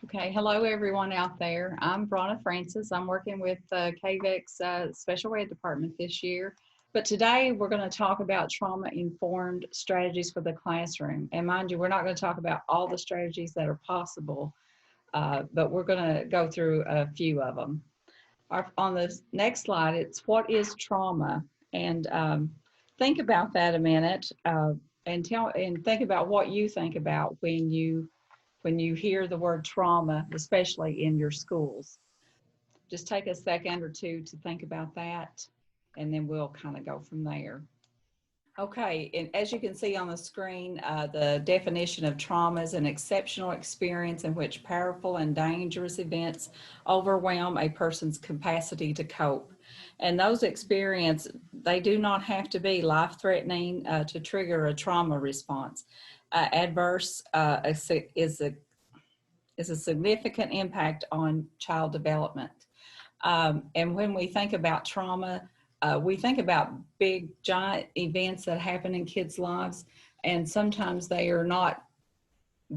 Okay, hello everyone out there. I'm Bronna Francis. I'm working with KVEX Special Ed Department this year. But today we're going to talk about trauma-informed strategies for the classroom. And mind you, we're not going to talk about all the strategies that are possible, but we're going to go through a few of them. On the next slide, it's what is trauma? And think about that a minute and think about what you think about when you hear the word trauma, especially in your schools. Just take a second or two to think about that, and then we'll kind of go from there. Okay, and as you can see on the screen, the definition of trauma is an exceptional experience in which powerful and dangerous events overwhelm a person's capacity to cope. And those experiences, they do not have to be life-threatening to trigger a trauma response. Adverse is a significant impact on child development. And when we think about trauma, we think about big, giant events that happen in kids' lives, and sometimes they are not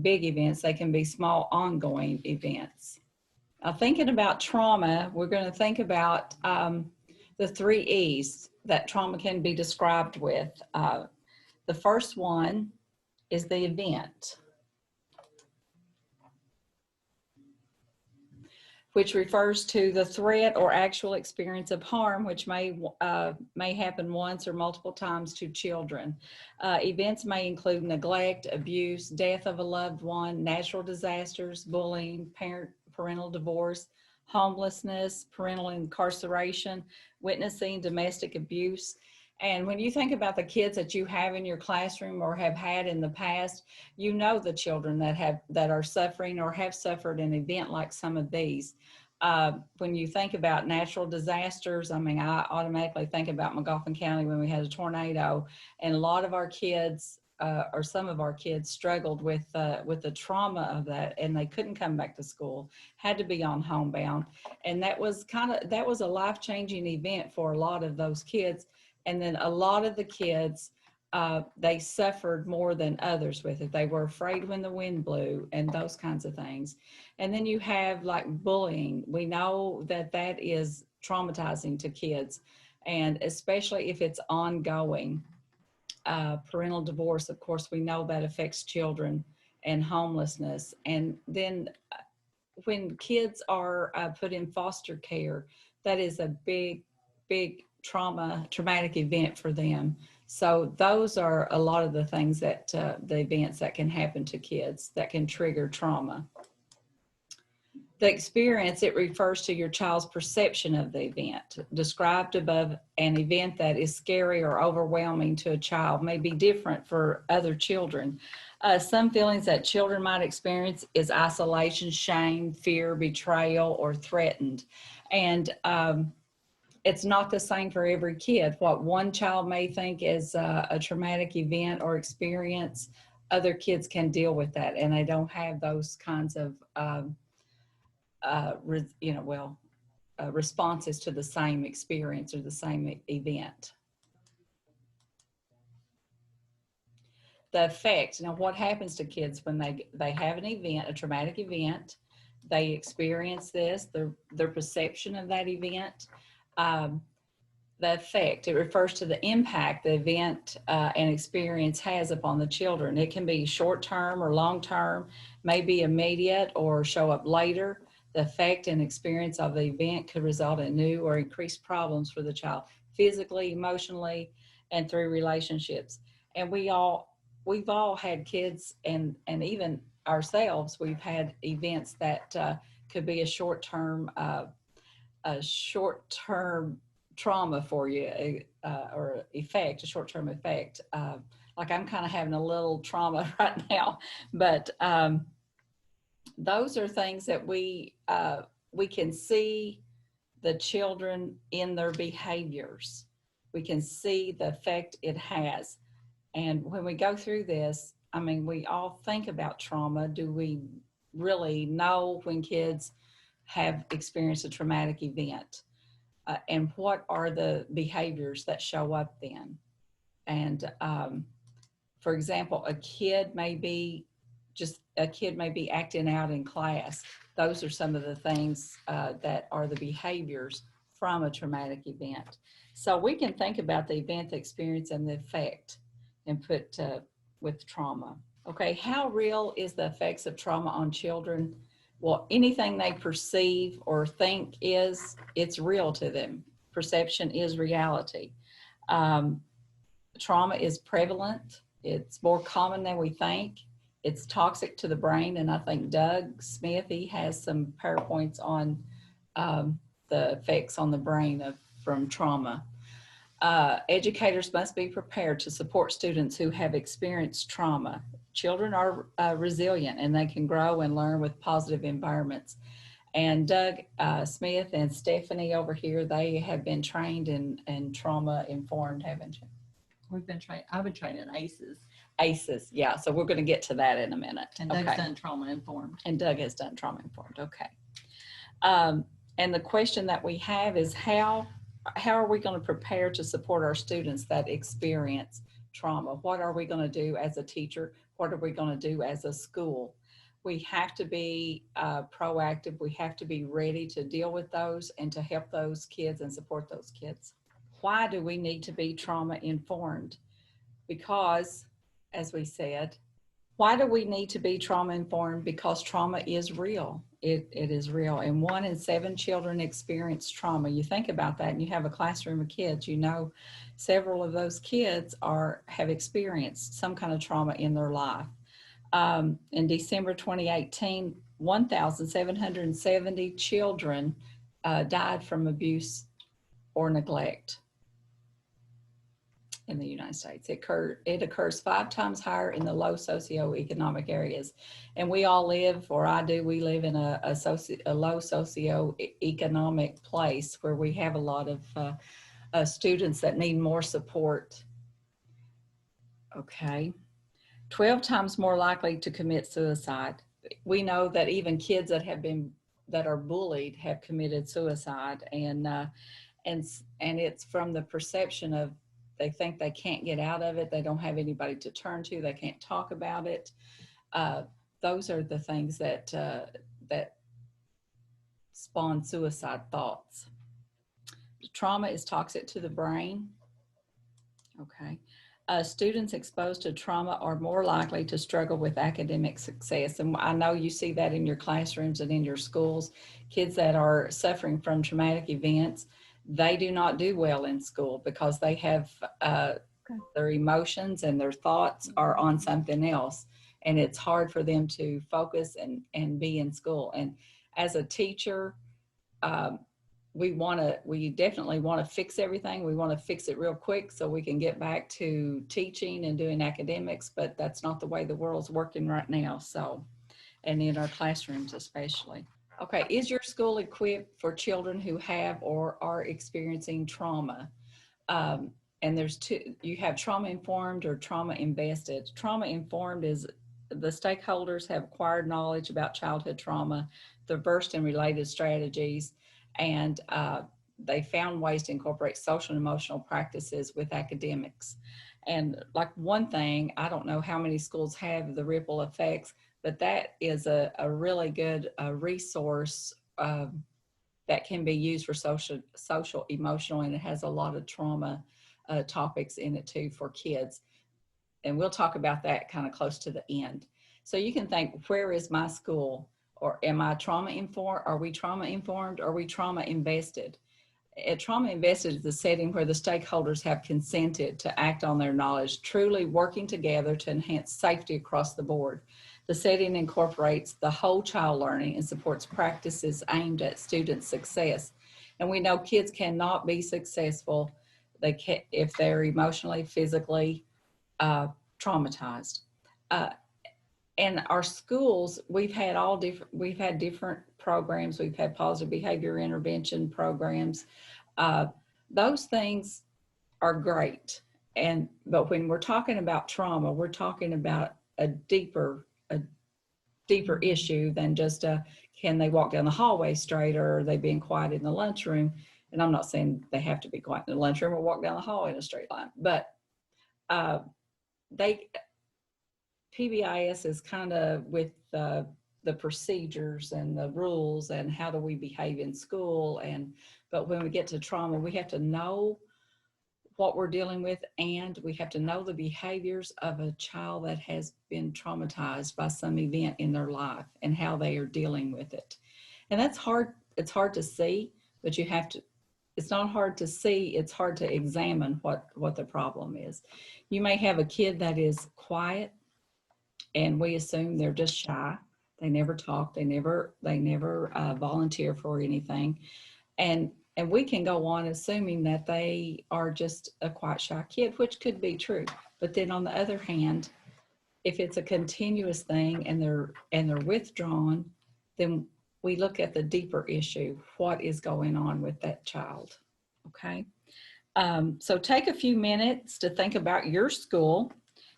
big events. They can be small, ongoing events. Thinking about trauma, we're going to think about the 3 E's that trauma can be described with. The first one is the event, which refers to the threat or actual experience of harm, which may happen once or multiple times to children. Events may include neglect, abuse, death of a loved one, natural disasters, bullying, parental divorce, homelessness, parental incarceration, witnessing domestic abuse. And when you think about the kids that you have in your classroom or have had in the past, you know the children that are suffering or have suffered an event like some of these. When you think about natural disasters, I mean, I automatically think about McGoffin County when we had a tornado, and a lot of our kids, or some of our kids, struggled with the trauma of that, and they couldn't come back to school, had to be on homebound, and that was a life-changing event for a lot of those kids. And then a lot of the kids, they suffered more than others with it. They were afraid when the wind blew and those kinds of things. And then you have like bullying. We know that that is traumatizing to kids, and especially if it's ongoing. Parental divorce, of course, we know that affects children, and homelessness. And then when kids are put in foster care, that is a big traumatic event for them. So those are a lot of the things that the events that can happen to kids that can trigger trauma. The experience, it refers to your child's perception of the event. Described above, an event that is scary or overwhelming to a child may be different for other children. Some feelings that children might experience is isolation, shame, fear, betrayal, or threatened. And it's not the same for every kid. What one child may think is a traumatic event or experience, other kids can deal with that, and they don't have those kinds of responses to the same experience or the same event. The effect. Now, what happens to kids when they have an event, a traumatic event, they experience this, their perception of that event. The effect, it refers to the impact the event and experience has upon the children. It can be short-term or long-term, may be immediate or show up later. The effect and experience of the event could result in new or increased problems for the child, physically, emotionally, and through relationships. And we've all had kids, and even ourselves, we've had events that could be a short-term trauma for you, or effect, a short-term effect. Like I'm kind of having a little trauma right now, but those are things that we can see the children in their behaviors. We can see the effect it has. And when we go through this, I mean, we all think about trauma. Do we really know when kids have experienced a traumatic event? And what are the behaviors that show up then? And for example, a kid may be just a kid may be acting out in class. Those are some of the things that are the behaviors from a traumatic event. So we can think about the event, the experience, and the effect and put with trauma. Okay, how real is the effects of trauma on children? Well, anything they perceive or think it's real to them. Perception is reality. Trauma is prevalent. It's more common than we think. It's toxic to the brain. And I think Doug Smith, he has some PowerPoints on the effects on the brain from trauma. Educators must be prepared to support students who have experienced trauma. Children are resilient and they can grow and learn with positive environments. And Doug Smith and Stephanie over here, they have been trained in trauma informed, haven't you? We've been trained. I've been trained in ACEs. ACEs, yeah. So we're going to get to that in a minute. And Doug's done trauma informed. And Doug has done trauma informed. Okay. And the question that we have is how are we going to prepare to support our students that experience trauma? What are we going to do as a teacher? What are we going to do as a school? We have to be proactive. We have to be ready to deal with those and to help those kids and support those kids. Why do we need to be trauma informed? Because, as we said, why do we need to be trauma informed? Because trauma is real. It is real. And 1 in 7 children experience trauma. You think about that and you have a classroom of kids, you know, several of those kids have experienced some kind of trauma in their life. In December 2018, 1,770 children died from abuse or neglect in the United States. It occurs 5 times higher in the low socioeconomic areas. And we all live, or I do, we live in a low socioeconomic place where we have a lot of students that need more support. Okay. 12 times more likely to commit suicide. We know that even kids that are bullied have committed suicide, and it's from the perception of they think they can't get out of it. They don't have anybody to turn to. They can't talk about it. Those are the things that spawn suicide thoughts. Trauma is toxic to the brain. Okay. Students exposed to trauma are more likely to struggle with academic success. And I know you see that in your classrooms and in your schools. Kids that are suffering from traumatic events, they do not do well in school because they have their emotions and their thoughts are on something else. And it's hard for them to focus and be in school. And as a teacher, we definitely want to fix everything. We want to fix it real quick so we can get back to teaching and doing academics, but that's not the way the world's working right now. So, and in our classrooms especially. Okay, is your school equipped for children who have or are experiencing trauma? And there's two, you have trauma informed or trauma invested. Trauma informed is the stakeholders have acquired knowledge about childhood trauma, the versed and related strategies, and they found ways to incorporate social and emotional practices with academics. And like one thing, I don't know how many schools have the ripple effects, but that is a really good resource that can be used for social, emotional, and it has a lot of trauma topics in it too for kids. And we'll talk about that kind of close to the end. So you can think, where is my school? Or am I trauma informed? Are we trauma informed? Are we trauma invested? Trauma invested is the setting where the stakeholders have consented to act on their knowledge, truly working together to enhance safety across the board. The setting incorporates the whole child learning and supports practices aimed at student success. And we know kids cannot be successful if they're emotionally, physically traumatized. And our schools, we've had different programs. We've had positive behavior intervention programs. Those things are great. But when we're talking about trauma, we're talking about a deeper issue than just can they walk down the hallway straight, or are they being quiet in the lunchroom? And I'm not saying they have to be quiet in the lunchroom or walk down the hallway in a straight line, but PBIS is kind of with the procedures and the rules and how do we behave in school. But when we get to trauma, we have to know what we're dealing with, and we have to know the behaviors of a child that has been traumatized by some event in their life and how they are dealing with it. And that's hard. It's hard to see, but you have to, it's not hard to see, it's hard to examine what the problem is. You may have a kid that is quiet and we assume they're just shy. They never talk, they never volunteer for anything. And we can go on assuming that they are just a quiet, shy kid, which could be true. But then on the other hand, if it's a continuous thing and they're withdrawn, then we look at the deeper issue. What is going on with that child? Okay. So take a few minutes to think about your school.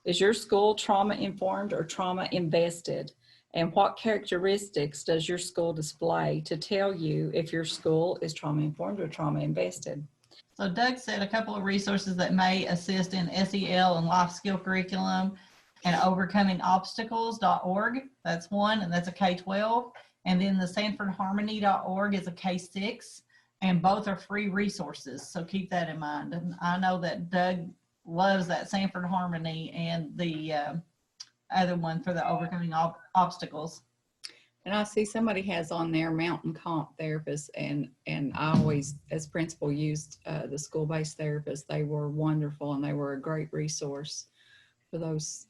Is your school trauma informed or trauma invested? And what characteristics does your school display to tell you if your school is trauma informed or trauma invested? So Doug said a couple of resources that may assist in SEL and life skill curriculum and overcomingobstacles.org. That's one, and that's a K-12. And then the sanfordharmony.org is a K-6, and both are free resources. So keep that in mind. And I know that Doug loves that Sanford Harmony and the other one for the overcoming obstacles. And I see somebody has on there Mountain Comp therapists, and I always, as principal, used the school-based therapists. They were wonderful, and they were a great resource for those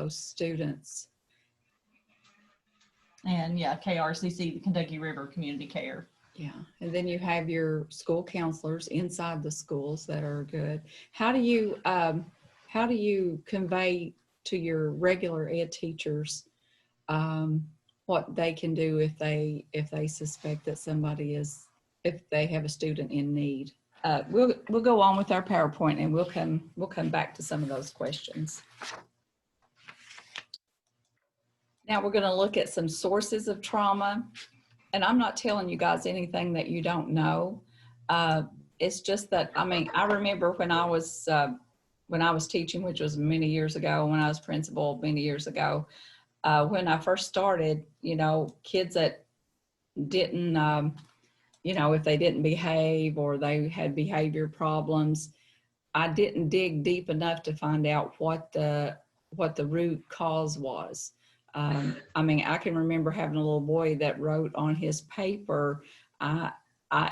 students. And yeah, KRCC, the Kentucky River Community Care. Yeah, and then you have your school counselors inside the schools that are good. How do you convey to your regular ed teachers what they can do if they suspect that somebody is, if they have a student in need? We'll go on with our PowerPoint, and we'll come back to some of those questions. Now we're going to look at some sources of trauma, and I'm not telling you guys anything that you don't know. It's just that, I mean, I remember when I was teaching, which was many years ago, when I was principal many years ago, when I first started, you know, kids that didn't, you know, if they didn't behave or they had behavior problems, I didn't dig deep enough to find out what the root cause was. I mean, I can remember having a little boy that wrote on his paper,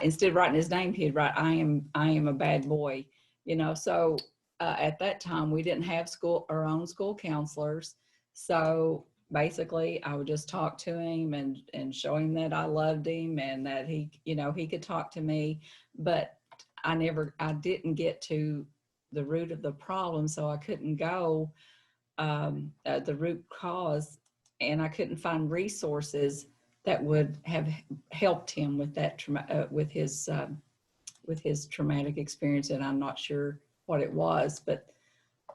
instead of writing his name, he'd write, I am a bad boy, you know. So at that time, we didn't have our own school counselors. So basically, I would just talk to him and show him that I loved him and that he, you know, he could talk to me. But I didn't get to the root of the problem, so I couldn't go the root cause, and I couldn't find resources that would have helped him with that with his traumatic experience. And I'm not sure what it was, but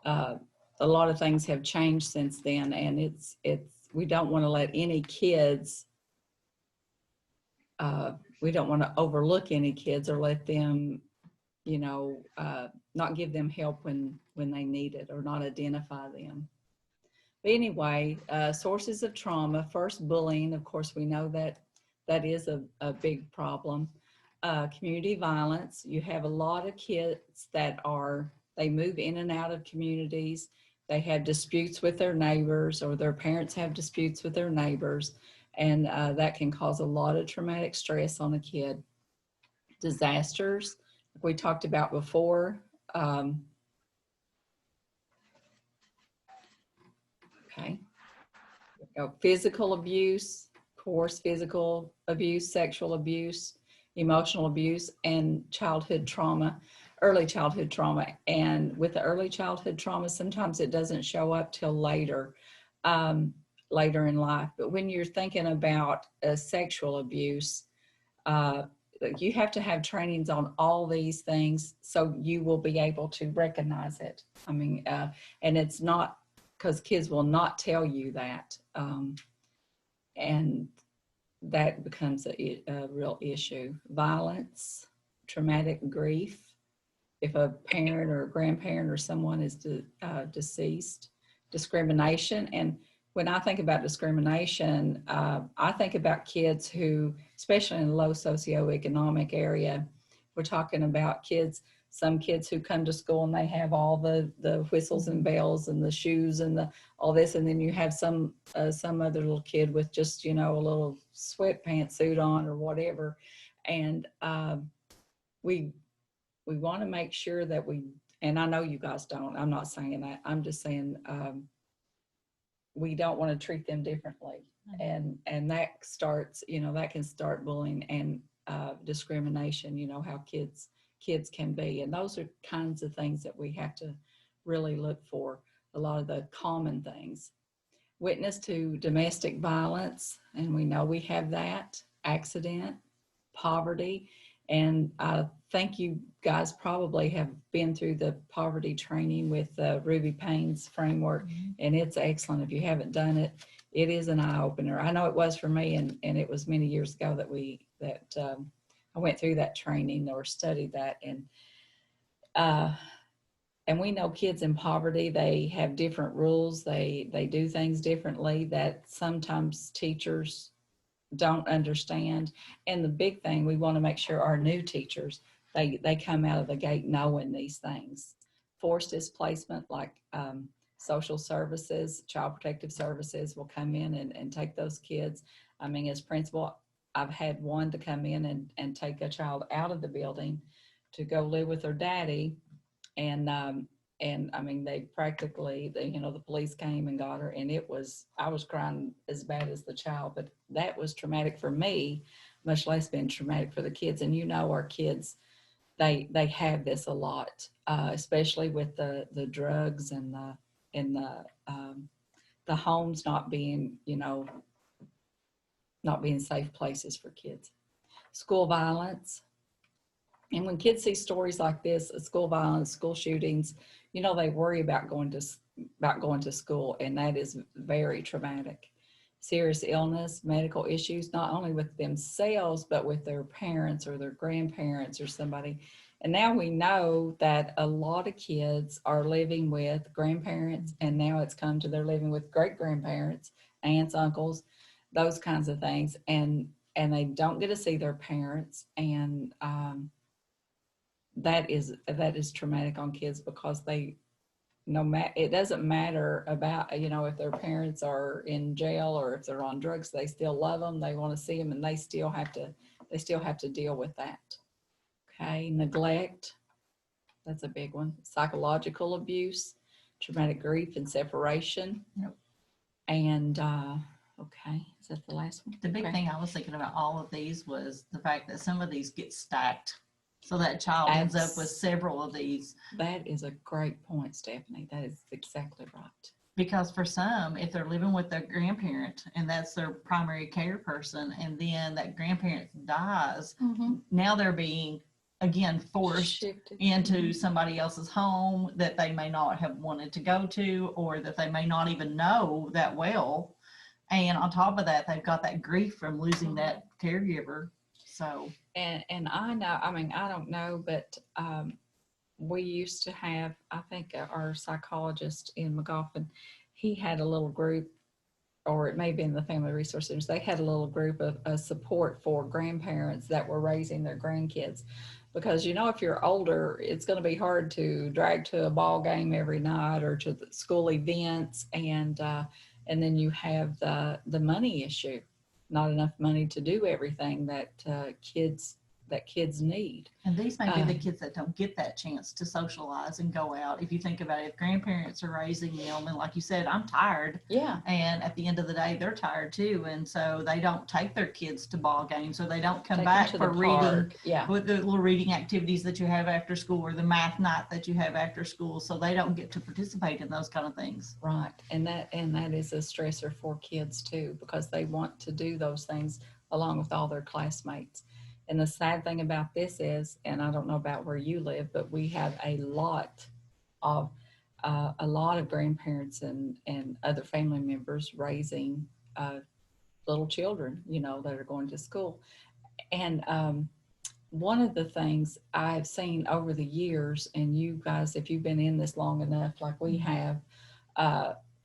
a lot of things have changed since then, and we don't want to let any kids, we don't want to overlook any kids or let them, you know, not give them help when they need it, or not identify them. But anyway, sources of trauma. First, bullying. Of course, we know that is a big problem. Community violence. You have a lot of kids that they move in and out of communities. They have disputes with their neighbors, or their parents have disputes with their neighbors, and that can cause a lot of traumatic stress on a kid. Disasters, like we talked about before. Okay. Physical abuse, of course, physical abuse, sexual abuse, emotional abuse, and childhood trauma, early childhood trauma. And with the early childhood trauma, sometimes it doesn't show up till later in life. But when you're thinking about sexual abuse, you have to have trainings on all these things so you will be able to recognize it. I mean, and it's not, because kids will not tell you that. And that becomes a real issue. Violence, traumatic grief, if a parent or a grandparent or someone is deceased, discrimination. And when I think about discrimination, I think about kids who, especially in a low socioeconomic area, we're talking about kids, some kids who come to school and they have all the whistles and bells and the shoes and all this, and then you have some other little kid with just, you know, a little sweatpants suit on or whatever, and we want to make sure that and I know you guys don't. I'm not saying that. I'm just saying we don't want to treat them differently, and that starts, you know, that can start bullying and discrimination. You know how kids can be, and those are kinds of things that we have to really look for. A lot of the common things. Witness to domestic violence, and we know we have that. Accident, poverty, and I think you guys probably have been through the poverty training with Ruby Payne's framework, and it's excellent. If you haven't done it, it is an eye-opener. I know it was for me, and it was many years ago that I went through that training or studied that, and we know kids in poverty, they have different rules. They do things differently that sometimes teachers don't understand. And the big thing, we want to make sure our new teachers, they come out of the gate knowing these things. Forced displacement, like social services, child protective services will come in and take those kids. I mean, as principal, I've had one to come in and take a child out of the building to go live with her daddy. And I mean, they practically, you know, the police came and got her, and I was crying as bad as the child, but that was traumatic for me, much less being traumatic for the kids. And you know, our kids, they have this a lot, especially with the drugs and the homes not being, you know, not being safe places for kids. School violence. And when kids see stories like this, school violence, school shootings, you know, they worry about going to school, and that is very traumatic. Serious illness, medical issues, not only with themselves, but with their parents or their grandparents or somebody. And now we know that a lot of kids are living with grandparents, and now it's come to they're living with great grandparents, aunts, uncles, those kinds of things, and they don't get to see their parents, and that is traumatic on kids, because it doesn't matter about, you know, if their parents are in jail or if they're on drugs, they still love them, they want to see them, and they still have to deal with that. Okay, neglect, that's a big one. Psychological abuse, traumatic grief and separation. Yep. And okay, is that the last one? The big thing I was thinking about all of these was the fact that some of these get stacked. So that child ends up with several of these. That is a great point, Stephanie. That is exactly right. Because for some, if they're living with their grandparent and that's their primary care person, and then that grandparent dies, now they're being, again, forced shifted into somebody else's home that they may not have wanted to go to, or that they may not even know that well. And on top of that, they've got that grief from losing that caregiver. So, and I know, I mean, I don't know, but we used to have, I think our psychologist in McGoffin, he had a little group, or it may have been the Family Resource Centers, they had a little group of support for grandparents that were raising their grandkids. Because, you know, if you're older, it's going to be hard to drag to a ball game every night or to the school events, and then you have the money issue. Not enough money to do everything that kids need. And these may be the kids that don't get that chance to socialize and go out. If you think about it, if grandparents are raising them, and like you said, I'm tired. Yeah. And at the end of the day, they're tired too. And so they don't take their kids to ball games, or they don't come back for reading with the little reading activities that you have after school, or the math night that you have after school. So they don't get to participate in those kind of things. Right. And that is a stressor for kids too, because they want to do those things along with all their classmates. And the sad thing about this is, and I don't know about where you live, but we have a lot of grandparents and other family members raising little children, you know, that are going to school. And one of the things I've seen over the years, and you guys, if you've been in this long enough, like we have,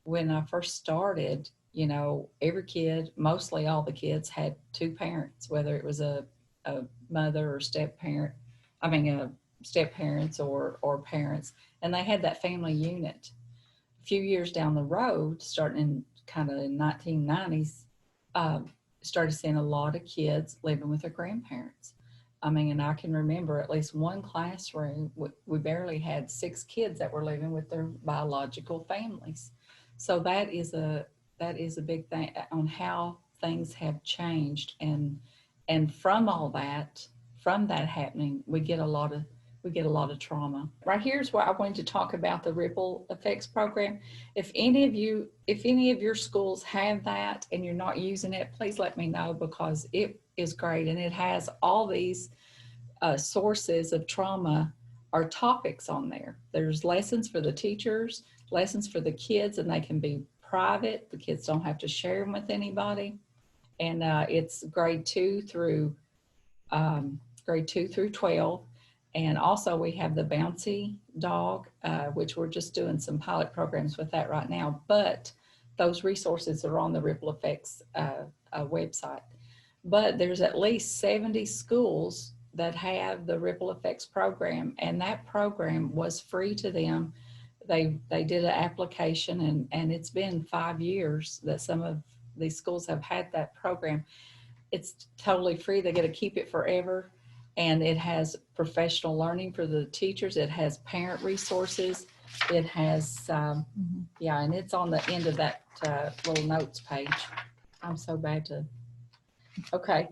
when I first started, you know, every kid, mostly all the kids had two parents, whether it was a mother or step parent, a step parents or parents, and they had that family unit. A few years down the road, starting in kind of in 1990s, uh, started seeing a lot of kids living with their grandparents. And I can remember at least one classroom, we barely had 6 kids that were living with their biological families. So that is a big thing on how things have changed, and from that happening, we get a lot of trauma. Right here's where I wanted to talk about the ripple effects program. If any of your schools have that and you're not using it, please let me know, because it is great, and it has all these sources of trauma or topics on there. There's lessons for the teachers, lessons for the kids, and they can be private. The kids don't have to share them with anybody. And it's grade 2 through 12. And also we have the bouncy dog, which we're just doing some pilot programs with that right now. But those resources are on the Ripple Effects website. But there's at least 70 schools that have the Ripple Effects program, and that program was free to them. They did an application, and it's been 5 years that some of these schools have had that program. It's totally free. They get to keep it forever. And it has professional learning for the teachers. It has parent resources. It has, yeah, and it's on the end of that little notes page. I'm so bad to, okay.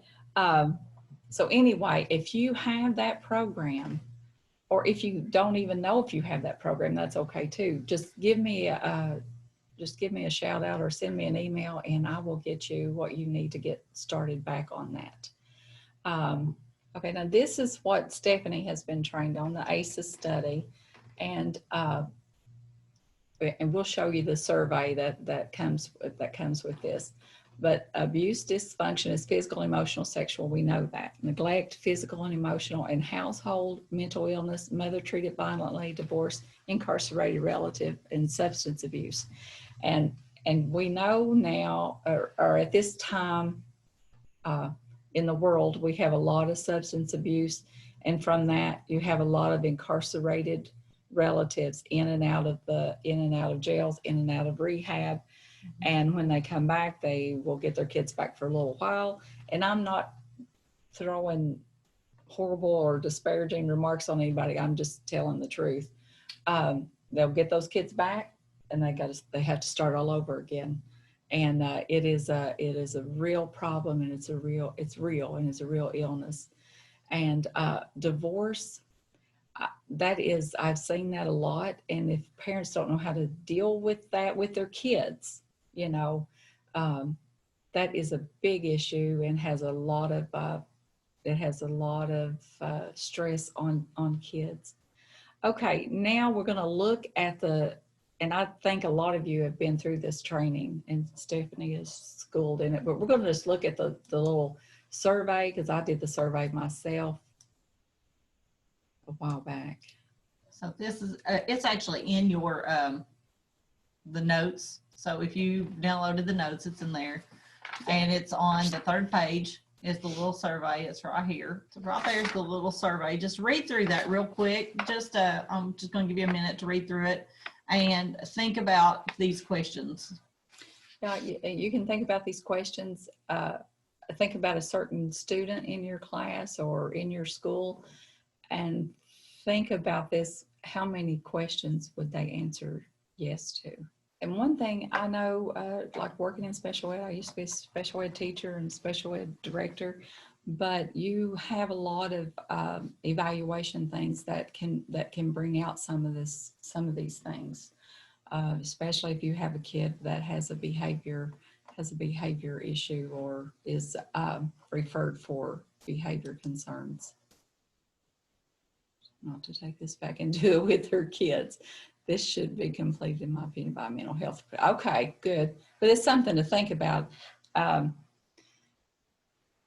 So anyway, if you have that program, or if you don't even know if you have that program, that's okay too. Just give me a shout out or send me an email, and I will get you what you need to get started back on that. Okay, now this is what Stephanie has been trained on, the ACEs study, and we'll show you the survey that comes with this. But abuse, dysfunction is physical, emotional, sexual. We know that. Neglect, physical and emotional, and household, mental illness, mother treated violently, divorce, incarcerated relative, and substance abuse. And we know now, or at this time in the world, we have a lot of substance abuse. And from that, you have a lot of incarcerated relatives in and out of jails, in and out of rehab. And when they come back, they will get their kids back for a little while. And I'm not throwing horrible or disparaging remarks on anybody. I'm just telling the truth. They'll get those kids back, and they have to start all over again. And it is a real problem, and it's real, and it's a real illness. And divorce, I've seen that a lot. And if parents don't know how to deal with that with their kids, that is a big issue, and has a lot of stress on kids. Okay, now we're going to look at and I think a lot of you have been through this training, and Stephanie is schooled in it, but we're going to just look at the little survey, because I did the survey myself a while back. So this is, it's actually in your, the notes. So if you downloaded the notes, it's in there, and it's on the 3rd page is the little survey. It's right here. So right there's the little survey. Just read through that real quick. I'm just going to give you a minute to read through it and think about these questions. Yeah, you can think about these questions. Think about a certain student in your class or in your school, and think about this. How many questions would they answer yes to? And one thing I know, like working in special ed, I used to be a special ed teacher and special ed director, but you have a lot of evaluation things that can bring out some of these things, especially if you have a kid that has a behavior issue or is referred for behavior concerns. Not to take this back and do it with their kids. This should be completed, in my opinion, by mental health. Okay, good. But it's something to think about.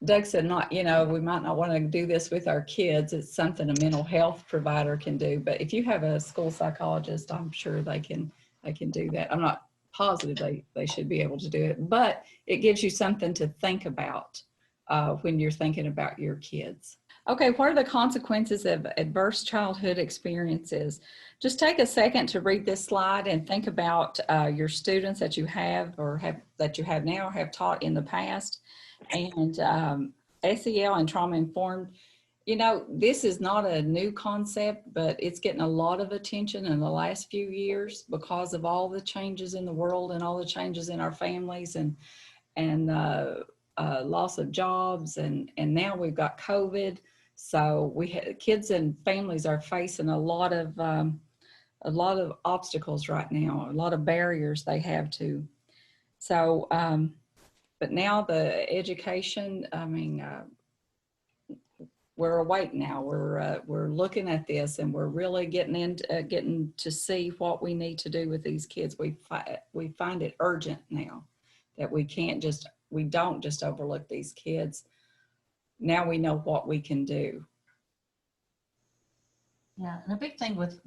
Doug said, we might not want to do this with our kids. It's something a mental health provider can do. But if you have a school psychologist, I'm sure they can do that. I'm not positive they should be able to do it, but it gives you something to think about when you're thinking about your kids. Okay, what are the consequences of adverse childhood experiences? Just take a second to read this slide and think about your students that you have that you have now or have taught in the past. And SEL and trauma informed, you know, this is not a new concept, but it's getting a lot of attention in the last few years because of all the changes in the world and all the changes in our families and loss of jobs. And now we've got COVID. So kids and families are facing a lot of obstacles right now, a lot of barriers they have to. So, but now the education, I mean, we're awake now. We're looking at this, and we're really getting to see what we need to do with these kids. We find it urgent now that we don't just overlook these kids. Now we know what we can do. Yeah, and a big thing with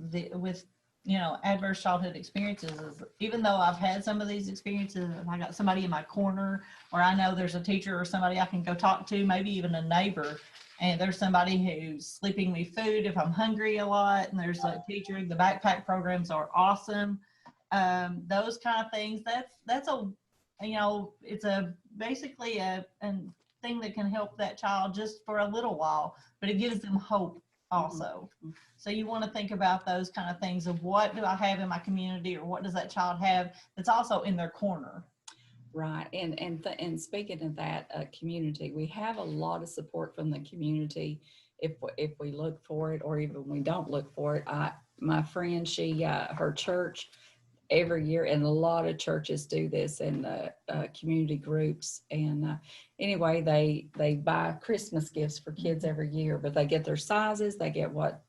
you know, adverse childhood experiences is, even though I've had some of these experiences, if I got somebody in my corner, or I know there's a teacher or somebody I can go talk to, maybe even a neighbor, and there's somebody who's slipping me food if I'm hungry a lot, and there's a teacher, the backpack programs are awesome. Those kind of things, that's a, you know, it's basically a thing that can help that child just for a little while, but it gives them hope also. So you want to think about those kind of things of, what do I have in my community, or what does that child have that's also in their corner? Right. And speaking of that community, we have a lot of support from the community if we look for it, or even when we don't look for it. My friend, her church every year, and a lot of churches do this in community groups. And anyway, they buy Christmas gifts for kids every year, but they get their sizes, they get what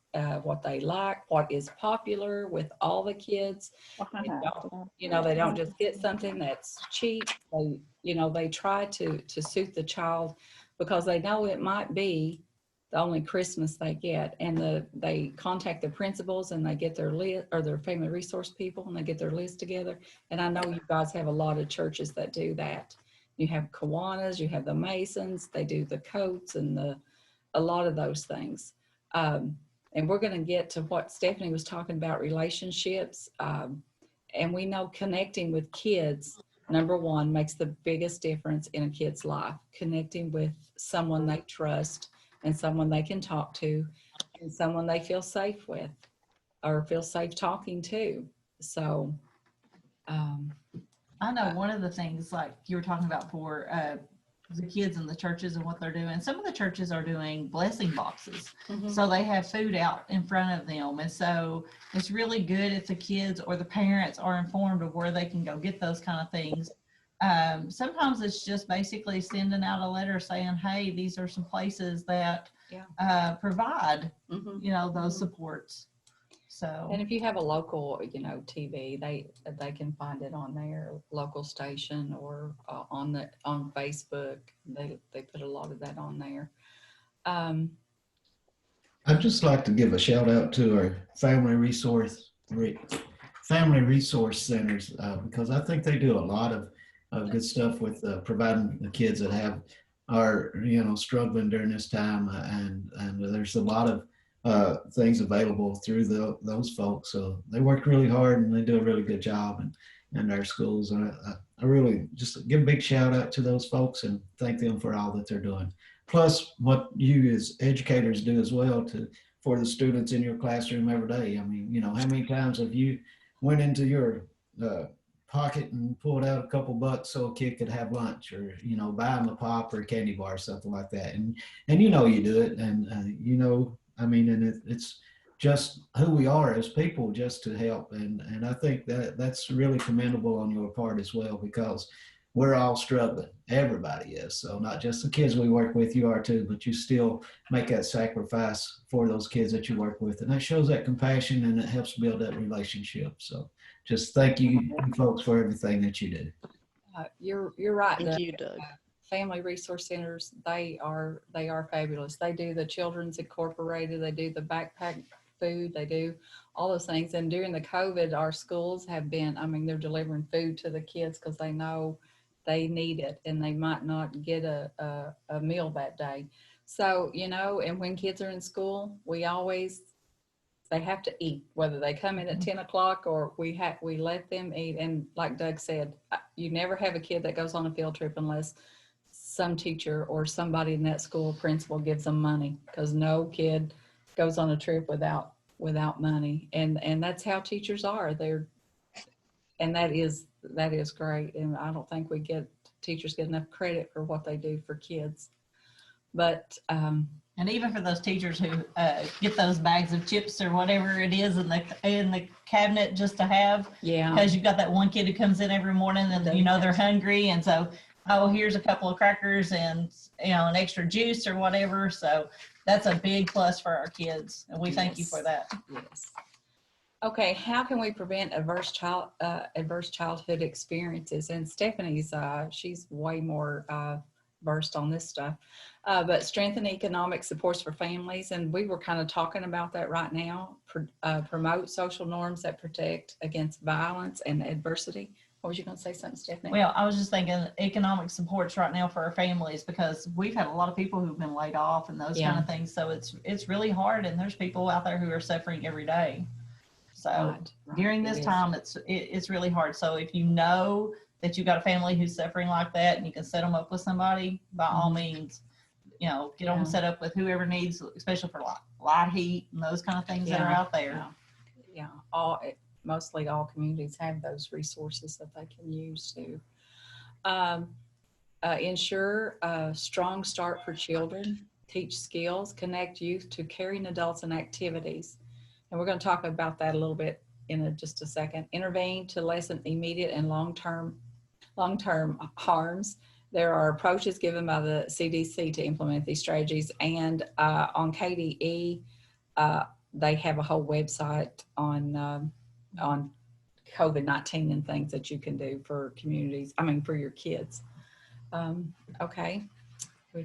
they like, what is popular with all the kids. They don't just get something that's cheap. They try to suit the child, because they know it might be the only Christmas they get. And they contact the principals, and they get their list, or their family resource people, and they get their list together. And I know you guys have a lot of churches that do that. You have Kiwanis, you have the Masons, they do the coats and a lot of those things. And we're going to get to what Stephanie was talking about, relationships. And we know connecting with kids, number one, makes the biggest difference in a kid's life. Connecting with someone they trust, and someone they can talk to, and someone they feel safe with, or feel safe talking to. So I know one of the things, like you were talking about, for the kids in the churches and what they're doing, some of the churches are doing blessing boxes. So they have food out in front of them, and so it's really good if the kids or the parents are informed of where they can go get those kind of things. Sometimes it's just basically sending out a letter saying, hey, these are some places that provide those supports. So, and if you have a local TV, they can find it on their local station, or on Facebook. They put a lot of that on there. I'd just like to give a shout out to our family resource centers, because I think they do a lot of good stuff with providing the kids that are struggling during this time, and there's a lot of things available through those folks. So they work really hard, and they do a really good job in our schools. And I really just give a big shout out to those folks and thank them for all that they're doing. Plus what you as educators do as well for the students in your classroom every day. I mean, how many times have you went into your pocket and pulled out a couple bucks so a kid could have lunch, or buy them a pop or a candy bar or something like that, and you do it, and and it's just who we are as people, just to help, and I think that's really commendable on your part as well, because we're all struggling. Everybody is. So not just the kids we work with, you are too, but you still make that sacrifice for those kids that you work with, and that shows that compassion, and it helps build that relationship. So just thank you folks for everything that you do. You're right. Thank you, Doug. Family resource centers, they are fabulous. They do the Children's Incorporated, they do the backpack food, they do all those things. And during the COVID, our schools have been, I mean, they're delivering food to the kids because they know they need it and they might not get a meal that day. So, you know, and when kids are in school, they have to eat, whether they come in at 10 o'clock or we let them eat. And like Doug said, you never have a kid that goes on a field trip unless some teacher or somebody in that school principal gives them money, because no kid goes on a trip without money. And that's how teachers are. And that is great. And I don't think teachers get enough credit for what they do for kids. But and even for those teachers who get those bags of chips or whatever it is in the cabinet just to have, because you've got that one kid who comes in every morning and you know they're hungry, and so here's a couple of crackers and an extra juice or whatever. So that's a big plus for our kids, and we thank you for that. Yes. Okay, how can we prevent adverse childhood experiences? And Stephanie's she's way more versed on this stuff. But strengthen economic supports for families, and we were kind of talking about that right now. Promote social norms that protect against violence and adversity. What was you going to say something, Stephanie? Well, I was just thinking economic supports right now for our families, because we've had a lot of people who've been laid off and those kind of things. So it's really hard, and there's people out there who are suffering every day. So during this time, it's really hard. So if you know that you've got a family who's suffering like that and you can set them up with somebody, by all means, get them set up with whoever needs, especially for light heat and those kind of things that are out there. Yeah. Mostly all communities have those resources that they can use to ensure a strong start for children, teach skills, connect youth to caring adults and activities. And we're going to talk about that a little bit in just a second. Intervene to lessen immediate and long-term harms. There are approaches given by the CDC to implement these strategies. And on KDE, they have a whole website on COVID-19 and things that you can do for for your kids. Okay, we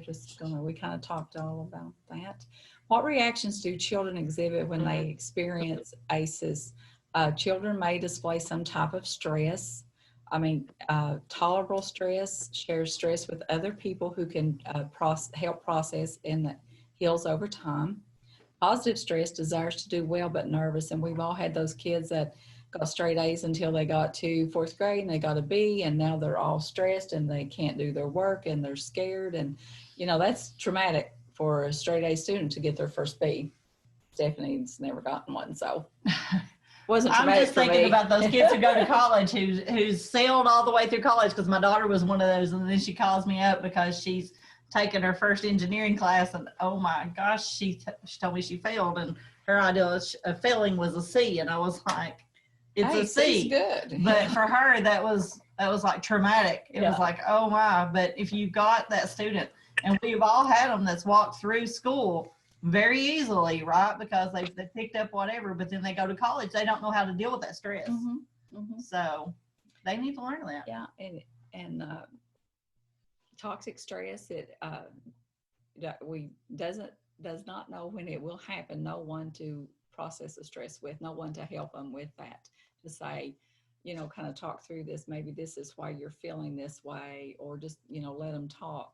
kind of talked all about that. What reactions do children exhibit when they experience ACEs? Children may display some type of stress. Tolerable stress, share stress with other people who can help process and that heals over time. Positive stress, desires to do well but nervous, and we've all had those kids that got straight A's until they got to 4th grade and they got a B, and now they're all stressed and they can't do their work and they're scared, and that's traumatic for a straight A student to get their first B. Stephanie's never gotten one, so wasn't traumatic. I'm just thinking about those kids who go to college who's sailed all the way through college, because my daughter was one of those, and then she calls me up because she's taken her first engineering class, and oh my gosh, she told me she failed, and her idea of failing was a C, and I was like, it's a C. Good. But for her, that was like traumatic. It was like, oh my. But if you got that student, and we've all had them that's walked through school very easily, right? Because they picked up whatever, but then they go to college, they don't know how to deal with that stress. So they need to learn that. Yeah, and toxic stress, it does not know when it will happen. No one to process the stress with, no one to help them with that, to say, kind of talk through this. Maybe this is why you're feeling this way, or just, let them talk.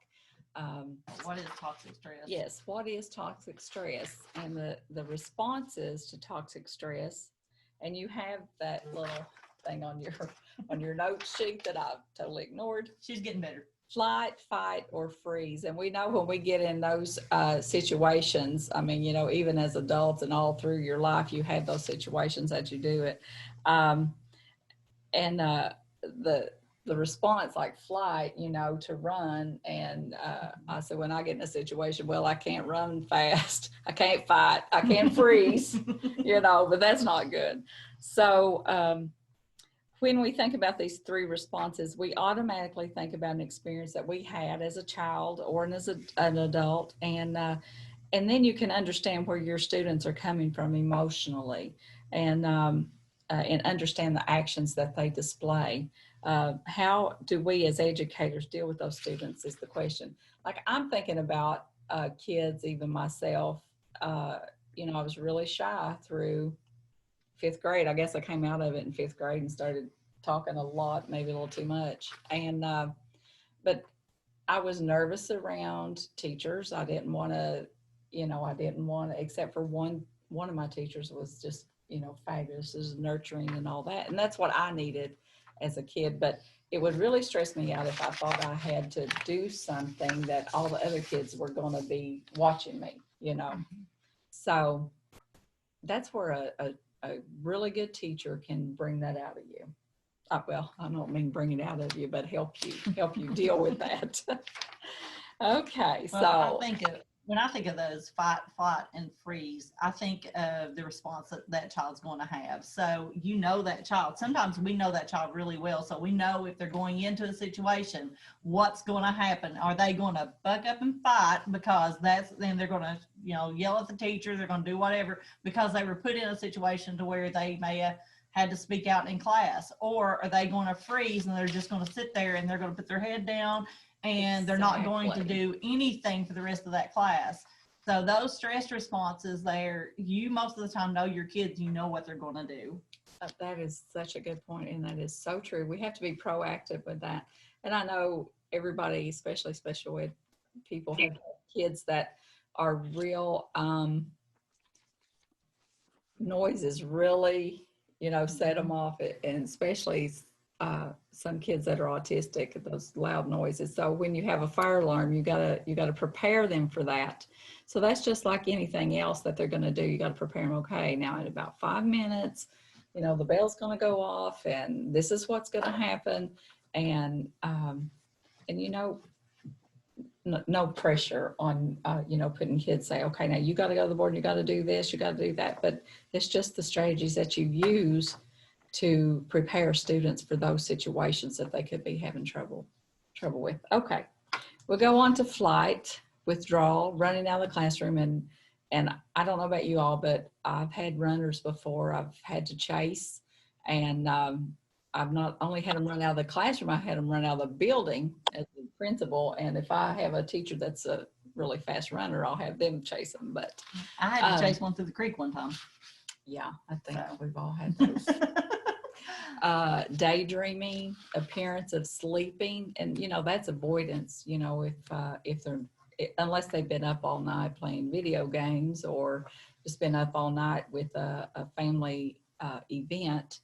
What is toxic stress? Yes, what is toxic stress? And the responses to toxic stress, and you have that little thing on your note sheet that I've totally ignored. She's getting better. Flight, fight, or freeze. And we know when we get in those situations, even as adults and all through your life, you have those situations that you do it. The response, like flight, to run. And I said, when I get in a situation, well, I can't run fast. I can't fight. I can't freeze, but that's not good. So when we think about these 3 responses, we automatically think about an experience that we had as a child or as an adult. And then you can understand where your students are coming from emotionally, and understand the actions that they display. How do we as educators deal with those students is the question. Like, I'm thinking about kids, even myself, you know, I was really shy through 5th grade. I guess I came out of it in 5th grade and started talking a lot, maybe a little too much. And, but I was nervous around teachers. I didn't want to, you know, except for one of my teachers was just, you know, fabulous, is nurturing and all that. And that's what I needed as a kid. But it would really stress me out if I thought I had to do something that all the other kids were going to be watching me, you know. So that's where a really good teacher can bring that out of you. Well, I don't mean bring it out of you, but help you deal with that. Okay, Well, so when I think of those fight, flight, and freeze, I think of the response that that child's going to have. So you know that child. Sometimes we know that child really well, so we know if they're going into a situation, what's going to happen. Are they going to buck up and fight because then they're going to, you know, yell at the teacher, they're going to do whatever because they were put in a situation to where they may have had to speak out in class? Or are they going to freeze and they're just going to sit there and they're going to put their head down and they're not going to do anything for the rest of that class? So those stress responses there, you most of the time know your kids, you know what they're going to do. That is such a good point, and that is so true. We have to be proactive with that. And I know everybody, especially special ed people, have kids that are real noises really, you know, set them off, and especially some kids that are autistic, those loud noises. So when you have a fire alarm, you gotta prepare them for that. So that's just like anything else that they're gonna do. You gotta prepare them. Okay, now in about 5 minutes, you know, the bell's gonna go off, and this is what's gonna happen, and you know, no pressure on you know, putting kids, say, okay, now you got to go to the board, you got to do this, you got to do that. But it's just the strategies that you use to prepare students for those situations that they could be having trouble with. Okay, we'll go on to flight, withdrawal, running out of the classroom. And I don't know about you all, but I've had runners before. I've had to chase, and I've not only had them run out of the classroom, I had them run out of the building as the principal. And if I have a teacher that's a really fast runner, I'll have them chase them. But I had to chase one through the creek one time. Yeah, I think we've all had those. Daydreaming, appearance of sleeping, and you know, that's avoidance. You know, if they're, unless they've been up all night playing video games or just been up all night with a family event.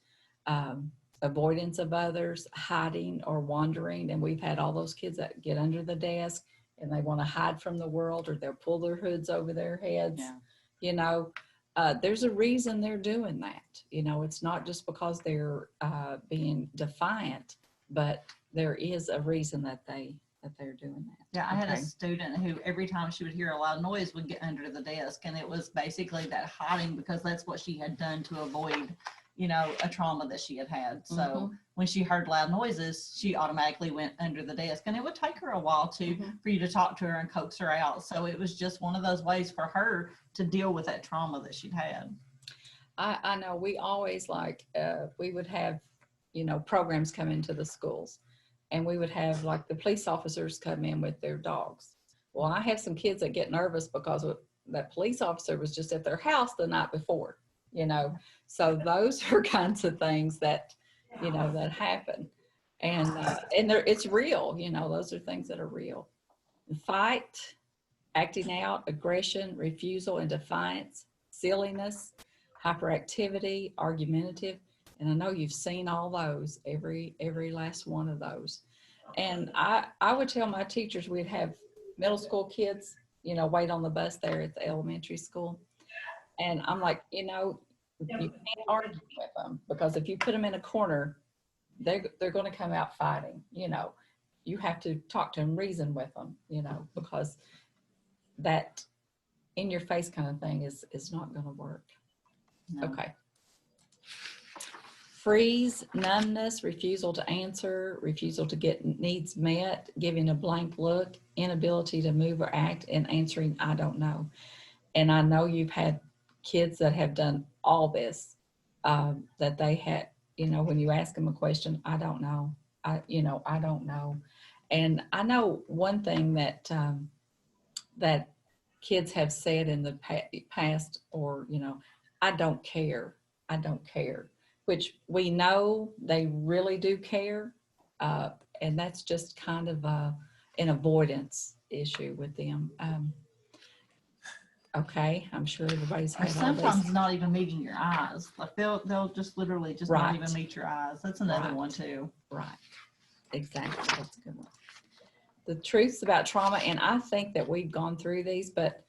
Avoidance of others, hiding or wandering. And we've had all those kids that get under the desk and they want to hide from the world, or they'll pull their hoods over their heads. Yeah. You know, there's a reason they're doing that. You know, it's not just because they're being defiant, but there is a reason that they're doing that. Yeah, I had a student who every time she would hear a loud noise would get under the desk, and it was basically that hiding because that's what she had done to avoid, you know, a trauma that she had. So when she heard loud noises, she automatically went under the desk, and it would take her a while for you to talk to her and coax her out. So it was just one of those ways for her to deal with that trauma that she'd had. I know we always we would have, you know, programs come into the schools, and we would have like the police officers come in with their dogs. Well, I have some kids that get nervous because that police officer was just at their house the night before. You know, so those are kinds of things that, you know, that happen, and it's real. You know, those are things that are real. Fight, acting out, aggression, refusal and defiance, silliness, hyperactivity, argumentative, and I know you've seen all those, every last one of those. And I would tell my teachers, we'd have middle school kids, you know, wait on the bus there at the elementary school. And I'm like, you know, you can't argue with them, because if you put them in a corner, they're going to come out fighting. You know, you have to talk to them, reason with them, you know, because that in your face kind of thing is not going to work. No. Okay. Freeze, numbness, refusal to answer, refusal to get needs met, giving a blank look, inability to move or act, and answering, I don't know. And I know you've had kids that have done all this, that they had, you know, when you ask them a question, I don't know. I don't know. And I know one thing that kids have said in the past, or, you know, I don't care. I don't care, which we know they really do care. And that's just kind of an avoidance issue with them. Okay, I'm sure everybody's Or had all sometimes these. not even meeting your eyes. Like they'll just literally just not even Right. meet your eyes. That's another Right. one too. Right, exactly. That's a good one. The truths about trauma, and I think that we've gone through these, but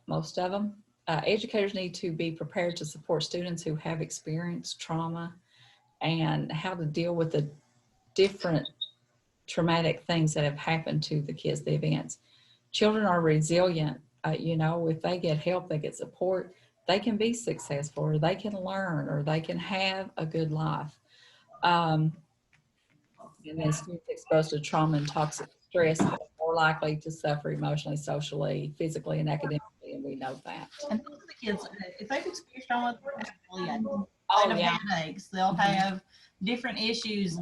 most of them, educators need to be prepared to support students who have experienced trauma and how to deal with the different traumatic things that have happened to the kids, the events. Children are resilient. You know, if they get help, they get support, they can be successful, or they can learn, or they can have a good life. And then students exposed to trauma and toxic stress are more likely to suffer emotionally, socially, physically, and academically, and we know that. And those are the kids, if they've experienced trauma, they'll Oh, have yeah. headaches. They'll have different issues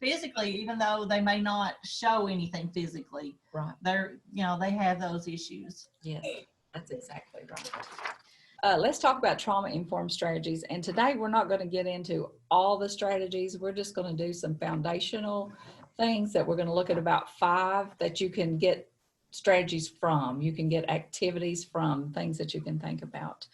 physically, even though they may not show anything physically. Right. They're, you know, they have those issues. Yes, that's exactly right. Let's talk about trauma-informed strategies. And today we're not going to get into all the strategies. We're just going to do some foundational things that we're going to look at about 5 that you can get strategies from. You can get activities from, things that you can think about.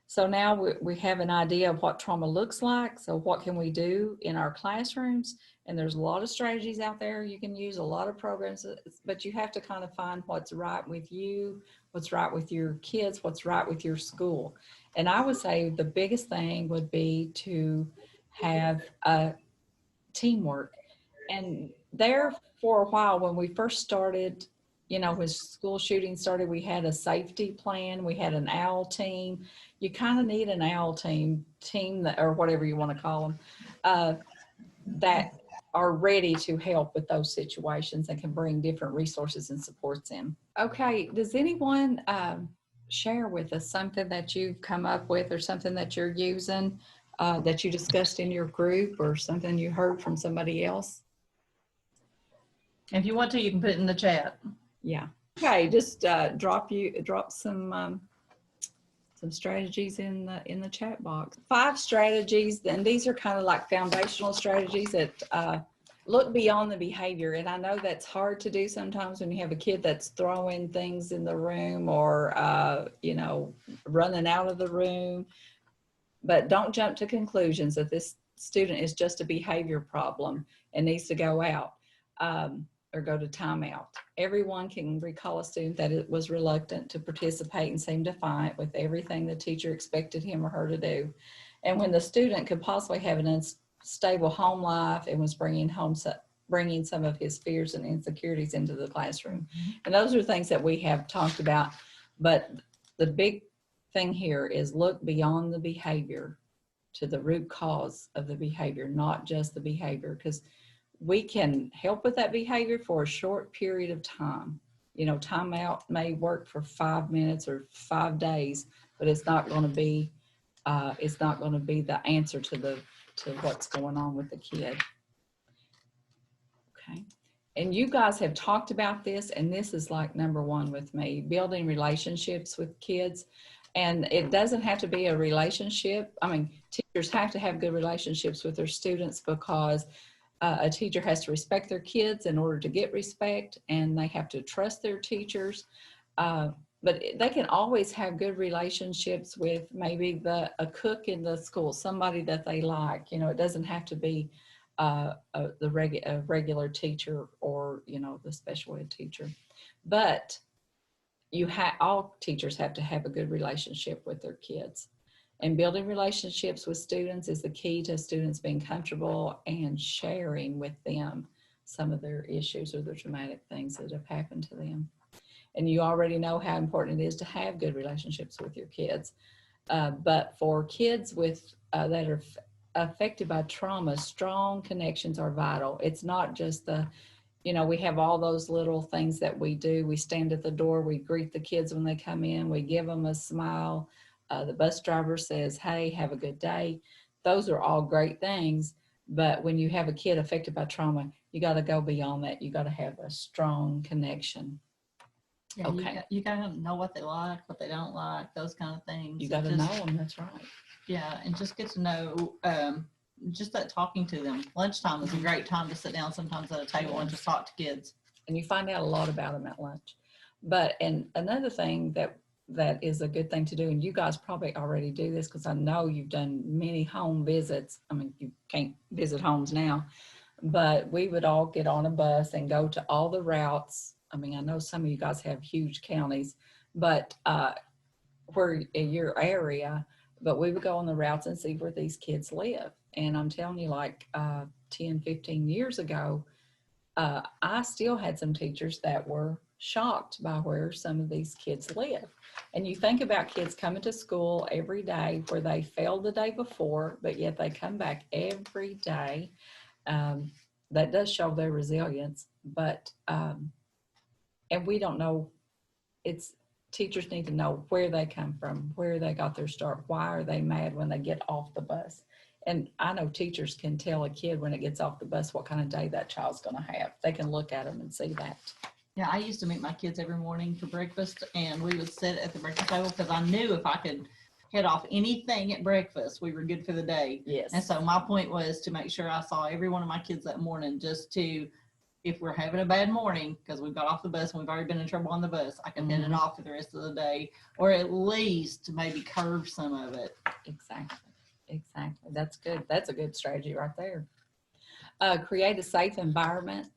So now we have an idea of what trauma looks like. So what can we do in our classrooms? And there's a lot of strategies out there. You can use a lot of programs, but you have to kind of find what's right with you, what's right with your kids, what's right with your school. And I would say the biggest thing would be to have teamwork. And there for a while, when we first started, you know, when school shootings started, we had a safety plan. We had an OWL team. You kind of need an OWL team that, or whatever you want to call them, that are ready to help with those situations and can bring different resources and supports in. Okay, does anyone share with us something that you've come up with, or something that you're using that you discussed in your group, or something you heard from somebody else? If you want to, you can put it in the chat. Yeah. Okay, just drop some strategies in the chat box. 5 strategies, and these are kind of like foundational strategies that look beyond the behavior. And I know that's hard to do sometimes when you have a kid that's throwing things in the room, or you know, running out of the room. But don't jump to conclusions that this student is just a behavior problem and needs to go out. Or go to timeout. Everyone can recall a student that it was reluctant to participate and seemed defiant with everything the teacher expected him or her to do. And when the student could possibly have an unstable home life and was bringing some of his fears and insecurities into the classroom. And those are things that we have talked about. But the big thing here is look beyond the behavior to the root cause of the behavior, not just the behavior, because we can help with that behavior for a short period of time. You know, timeout may work for 5 minutes or 5 days, but it's not going to be the answer to what's going on with the kid. Okay. And you guys have talked about this, and this is like number 1 with me, building relationships with kids. And it doesn't have to be a relationship. I mean, teachers have to have good relationships with their students, because a teacher has to respect their kids in order to get respect, and they have to trust their teachers. But they can always have good relationships with maybe a cook in the school, somebody that they like. You know, it doesn't have to be a regular teacher, or, you know, the special ed teacher. But all teachers have to have a good relationship with their kids. And building relationships with students is the key to students being comfortable and sharing with them some of their issues or the traumatic things that have happened to them. And you already know how important it is to have good relationships with your kids. But for kids that are affected by trauma, strong connections are vital. It's not just you know, we have all those little things that we do. We stand at the door, we greet the kids when they come in, we give them a smile. The bus driver says, hey, have a good day. Those are all great things. But when you have a kid affected by trauma, you got to go beyond that. You got to have a strong connection. Yeah, Okay. you gotta know what they like, what they don't like, those kind of things. You got to And know just- them. That's right. Yeah, and just get to know, just that talking to them. Lunchtime is a great time to sit down sometimes at a table and just talk to kids. And you find out a lot about them at lunch. And another thing that is a good thing to do, and you guys probably already do this because I know you've done many home visits. I mean, you can't visit homes now, but we would all get on a bus and go to all the routes. I mean, I know some of you guys have huge counties, but where in your area, but we would go on the routes and see where these kids live. And I'm telling you, like 10, 15 years ago, I still had some teachers that were shocked by where some of these kids live. And you think about kids coming to school every day where they failed the day before, but yet they come back every day. That does show their resilience, but, and we don't know, teachers need to know where they come from, where they got their start, why are they mad when they get off the bus. And I know teachers can tell a kid when it gets off the bus what kind of day that child's going to have. They can look at them and see that. Yeah, I used to meet my kids every morning for breakfast, and we would sit at the breakfast table because I knew if I could head off anything at breakfast, we were good for the day. Yes. And so my point was to make sure I saw every one of my kids that morning, just to, if we're having a bad morning because we got off the bus and we've already been in trouble on the bus, I can head it off for the rest of the day, or at least maybe curb some of it. Exactly. Exactly. That's good. That's a good strategy right there. Create a safe environment.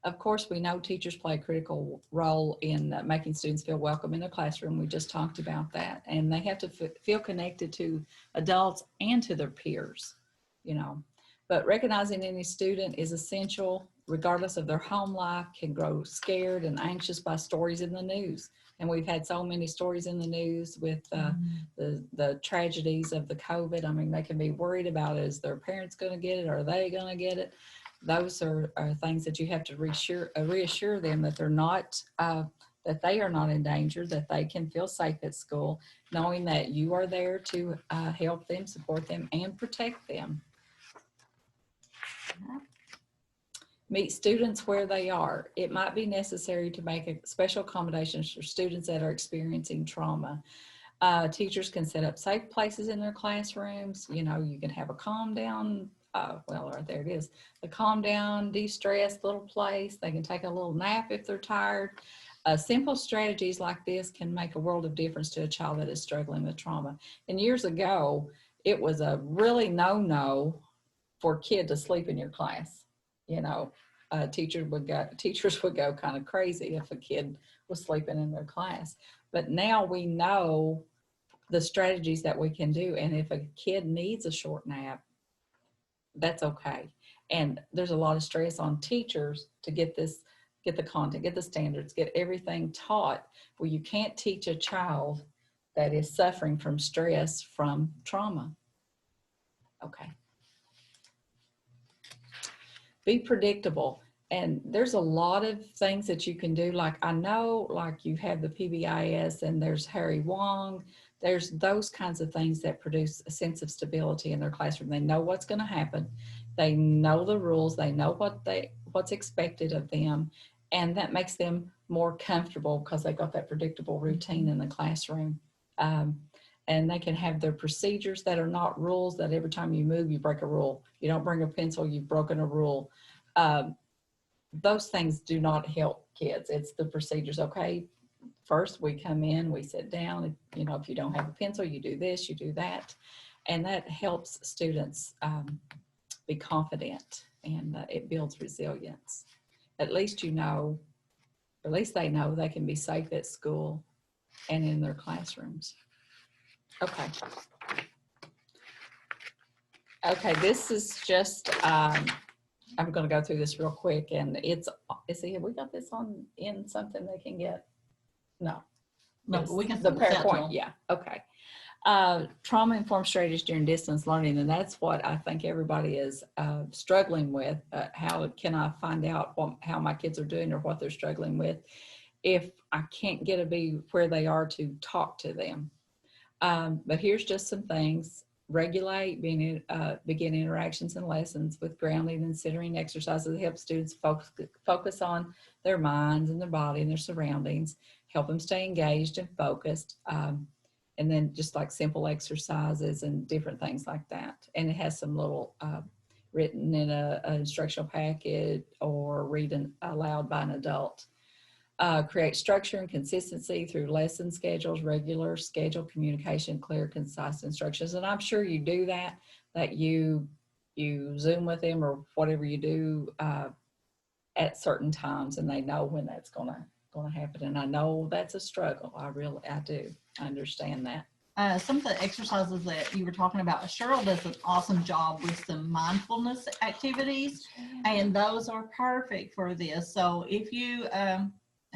Of course, we know teachers play a critical role in making students feel welcome in their classroom. We just talked about that. And they have to feel connected to adults and to their peers, you know. But recognizing any student is essential, regardless of their home life, can grow scared and anxious by stories in the news. And we've had so many stories in the news with the tragedies of the COVID. I mean, they can be worried about, is their parents going to get it? Are they going to get it? Those are things that you have to reassure them that they're not, that they are not in danger, that they can feel safe at school, knowing that you are there to help them, support them, and protect them. Meet students where they are. It might be necessary to make special accommodations for students that are experiencing trauma. Teachers can set up safe places in their classrooms. You know, you can have a calm down, well, right there it is, the calm down, de-stress little place. They can take a little nap if they're tired. Simple strategies like this can make a world of difference to a child that is struggling with trauma. And years ago, it was a really no-no for a kid to sleep in your class. You know, teachers would go kind of crazy if a kid was sleeping in their class. But now we know the strategies that we can do. And if a kid needs a short nap, that's okay. And there's a lot of stress on teachers to get the content, get the standards, get everything taught. Well, you can't teach a child that is suffering from stress from trauma. Okay. Be predictable. And there's a lot of things that you can do. Like I know, like you have the PBIS and there's Harry Wong. There's those kinds of things that produce a sense of stability in their classroom. They know what's going to happen. They know the rules. They know what's expected of them. And that makes them more comfortable because they got that predictable routine in the classroom. And they can have their procedures that are not rules, that every time you move, you break a rule. You don't bring a pencil, you've broken a rule. Those things do not help kids. It's the procedures. Okay, first we come in, we sit down. You know, if you don't have a pencil, you do this, you do that. And that helps students be confident, and it builds resilience. At least you know, or at least they know they can be safe at school and in their classrooms. Okay. Okay, this is just, I'm going to go through this real quick, and have we got this in something they can get? No. No, but we can the send this out to PowerPoint, them. yeah, okay. Trauma-informed strategies during distance learning, and that's what I think everybody is struggling with. How can I find out how my kids are doing or what they're struggling with if I can't get to be where they are to talk to them? But here's just some things. Regulate, begin interactions and lessons with grounding and centering exercises that help students focus on their minds and their body and their surroundings. help them stay engaged and focused. And then just like simple exercises and different things like that. And it has some little written in an instructional packet or reading aloud by an adult. Create structure and consistency through lesson schedules, regular schedule communication, clear, concise instructions. And I'm sure you do that you Zoom with them or whatever you do at certain times, and they know when that's gonna happen. And I know that's a struggle. I do. I understand that. Some of the exercises that you were talking about, Cheryl does an awesome job with some mindfulness activities, and those are perfect for this. So if you have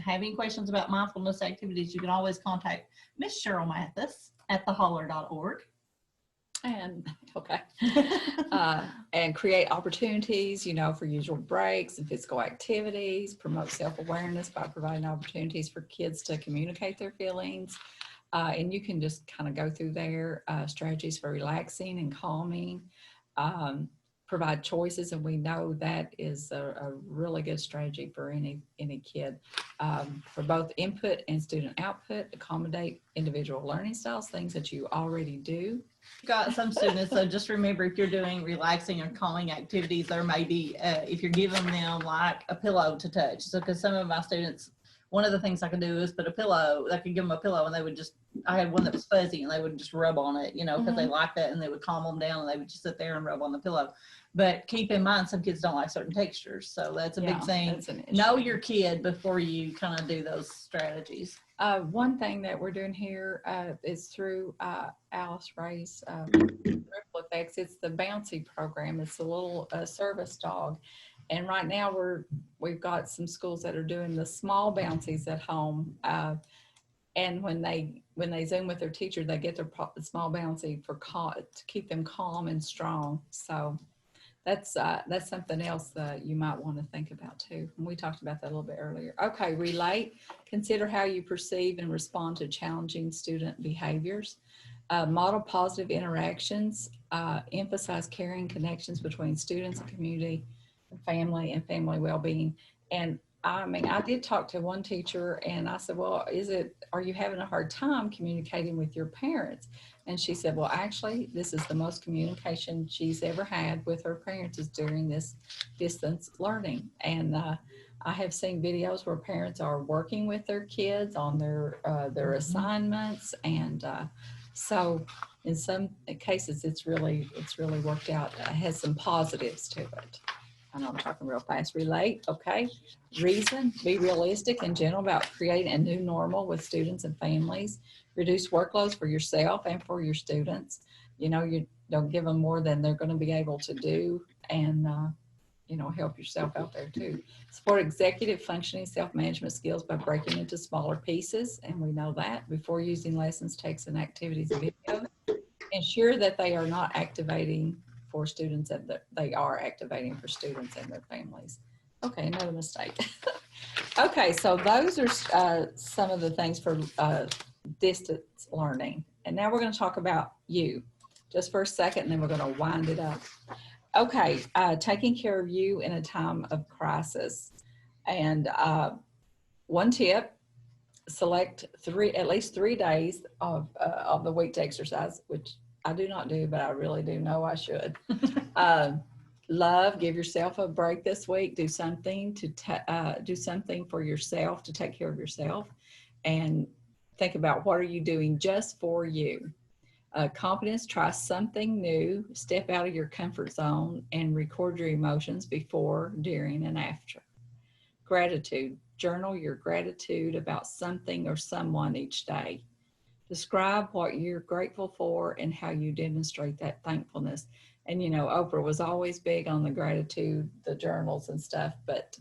any questions about mindfulness activities, you can always contact Miss Cheryl Mathis at theholler.org. And okay. And create opportunities, for usual breaks and physical activities, promote self-awareness by providing opportunities for kids to communicate their feelings. And you can just kind of go through their strategies for relaxing and calming, provide choices. And we know that is a really good strategy for any kid, for both input and student output, accommodate individual learning styles, things that you already do. Got some students, so just remember, if you're doing relaxing or calming activities, there may be, if you're giving them like a pillow to touch. So because some of my students, one of the things I could do is put a pillow, I could give them a pillow and they would just, I had one that was fuzzy and they would just rub on it, because they like that, and they would calm them down and they would just sit there and rub on the pillow. But keep in mind, some kids don't like certain textures. So that's a big thing. Know your kid before you kind of do those strategies. One thing that we're doing here is through Alice Ray's Ripple Effects. It's the Bouncy program. It's a little service dog. And right now we've got some schools that are doing the small bouncies at home. And when they Zoom with their teacher, they get their small bouncy to keep them calm and strong. So that's something else that you might want to think about too. And we talked about that a little bit earlier. Okay, relate. Consider how you perceive and respond to challenging student behaviors. Model positive interactions. Emphasize caring connections between students and community, family, and family well-being. And I did talk to one teacher and I said, well, are you having a hard time communicating with your parents? And she said, well, actually, this is the most communication she's ever had with her parents is during this distance learning. And I have seen videos where parents are working with their kids on their assignments. And so in some cases, it's really worked out. It has some positives to it. I know I'm talking real fast. Relate, okay. Reason, be realistic and gentle about creating a new normal with students and families. Reduce workloads for yourself and for your students. You don't give them more than they're going to be able to do, and help yourself out there too. Support executive functioning self-management skills by breaking into smaller pieces, and we know that. Before using lessons, takes and activities video. Ensure that they are not activating for students and that they are activating for students and their families. Okay, another mistake. Okay, so those are some of the things for distance learning. And now we're going to talk about you just for a second, and then we're going to wind it up. Okay, taking care of you in a time of crisis. And one tip, select at least 3 days of the week to exercise, which I do not do, but I really do know I should. Give yourself a break this week. Do something do something for yourself to take care of yourself, and think about what are you doing just for you. Confidence, try something new, step out of your comfort zone, and record your emotions before, during, and after. Gratitude, journal your gratitude about something or someone each day. Describe what you're grateful for and how you demonstrate that thankfulness. And, Oprah was always big on the gratitude, the journals and stuff, but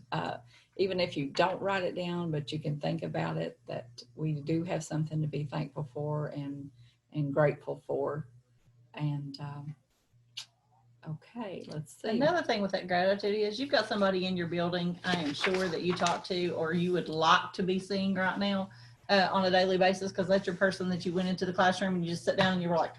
even if you don't write it down, but you can think about it, that we do have something to be thankful for and grateful for. And okay, let's see. Another thing with that gratitude is you've got somebody in your building, I am sure, that you talk to or you would like to be seeing right now on a daily basis, because that's your person that you went into the classroom and you just sit down and you were like,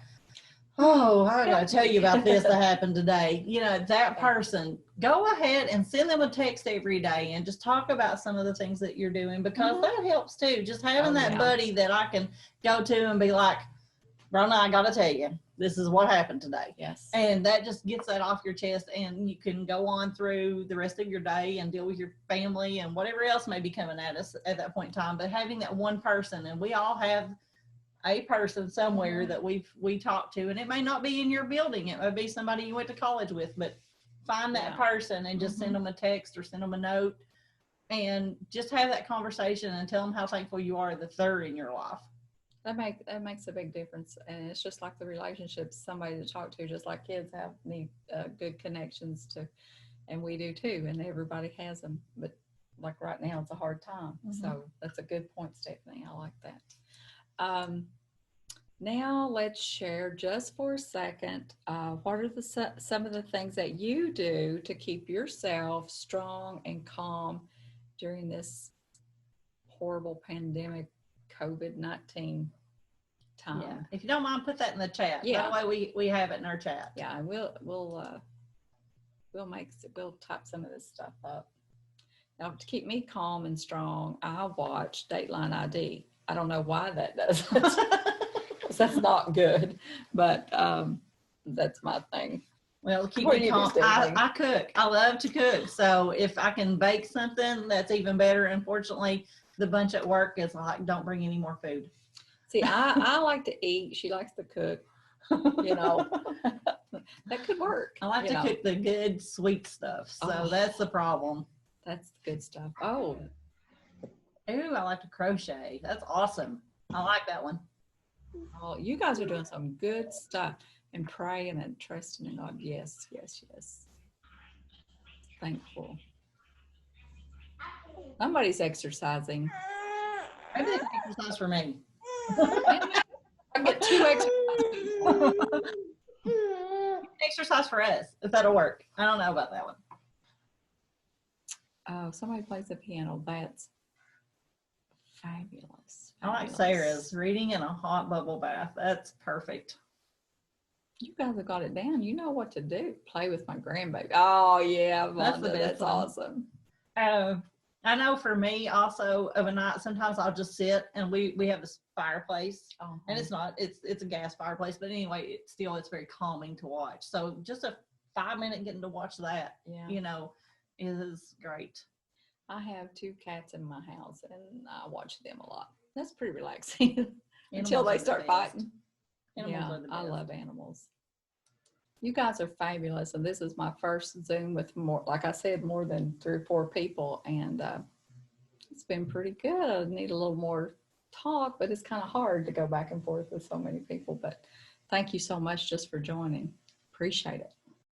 Oh, I gotta tell you about this that happened today. You know, that person, go ahead and send them a text every day and just talk about some of the things that you're doing, because that helps too. Just having that buddy that I can go to and be like, Bronna, I gotta tell you, this is what happened today. Yes. And that just gets that off your chest, and you can go on through the rest of your day and deal with your family and whatever else may be coming at us at that point in time. But having that one person, and we all have a person somewhere that we talk to, and it may not be in your building, it may be somebody you went to college with, but find that person and just send them a text or send them a note and just have that conversation and tell them how thankful you are that they're in your life. That makes a big difference, and it's just like the relationships, somebody to talk to, just like kids need good connections to, and we do too, and everybody has them, but like right now it's a hard time. So that's a good point, Stephanie. I like that. Now let's share just for a second, what are some of the things that you do to keep yourself strong and calm during this horrible pandemic, COVID-19 time? Yeah. If you don't mind, put that in the chat. Yeah. That way we have it in our chat. Yeah, we'll type some of this stuff up. Now, to keep me calm and strong, I watch Dateline ID. I don't know why that does it. 'Cause that's not good, but that's my thing. Well, keep What me do you do, calm. Stephanie? I cook. I love to cook. So if I can bake something, that's even better. Unfortunately, the bunch at work is like, don't bring any more food. See, I like to eat. She likes to cook. You know, that could work. I like to cook the good sweet stuff. So that's the problem. That's the good stuff. Oh, Ooh, I like to crochet. That's awesome. I like that one. oh, you guys are doing some good stuff, and praying and trusting in God. Yes, yes, yes. Thankful. Somebody's exercising. Maybe it's exercise for me. I get 2 exercises. Exercise for us, if that'll work. I don't know about that one. Oh, somebody plays the piano. That's fabulous. I like Sarah's reading in a hot bubble bath. That's perfect. You guys have got it down. You know what to do. Play with my grandbaby. Oh, yeah. That's the Vonda, best that's one. awesome. I know for me also of a night, sometimes I'll just sit and we have this fireplace and it's a gas fireplace, but anyway, it's very calming to watch. So just a 5-minute getting to watch that, is great. I have 2 cats in my house and I watch them a lot. That's pretty relaxing until they start fighting. Animals are the best. I love animals. You guys are fabulous. And this is my first Zoom with more than 3 or 4 people. And it's been pretty good. I need a little more talk, but it's kind of hard to go back and forth with so many people. But thank you so much just for joining. Appreciate it.